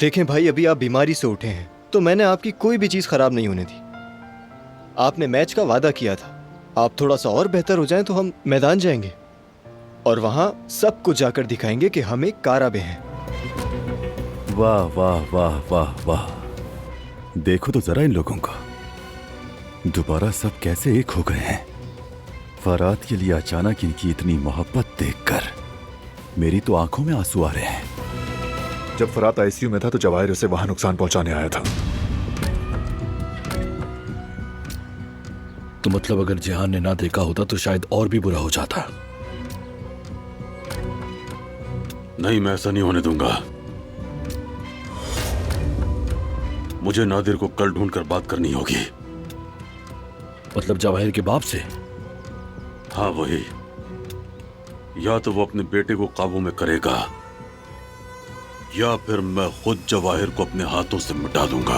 देखें भाई, अभी आप बीमारी से उठे हैं तो मैंने आपकी कोई भी चीज खराब नहीं होने दी। आपने मैच का वादा किया था, आप थोड़ा सा और बेहतर हो जाएं तो हम मैदान जाएंगे और वहां सबको जाकर दिखाएंगे कि हम एक काराबे हैं। वाह वाह वाह वाह वाह, देखो तो जरा इन लोगों को, दोबारा सब कैसे एक हो गए हैं। फरात के लिए अचानक इनकी इतनी मोहब्बत देखकर मेरी तो आंखों में आंसू आ रहे हैं। जब फरात आईसीयू में था तो जवाहिर उसे वहां नुकसान पहुंचाने आया था। तो मतलब अगर जिहान ने ना देखा होता तो शायद और भी बुरा हो जाता। नहीं, मैं ऐसा नहीं होने दूंगा। मुझे नादिर को कल ढूंढकर बात करनी होगी। मतलब जवाहिर के बाप से? हाँ वही। या तो वो अपने बेटे को काबू में करेगा या फिर मैं खुद जवाहिर को अपने हाथों से मिटा दूंगा।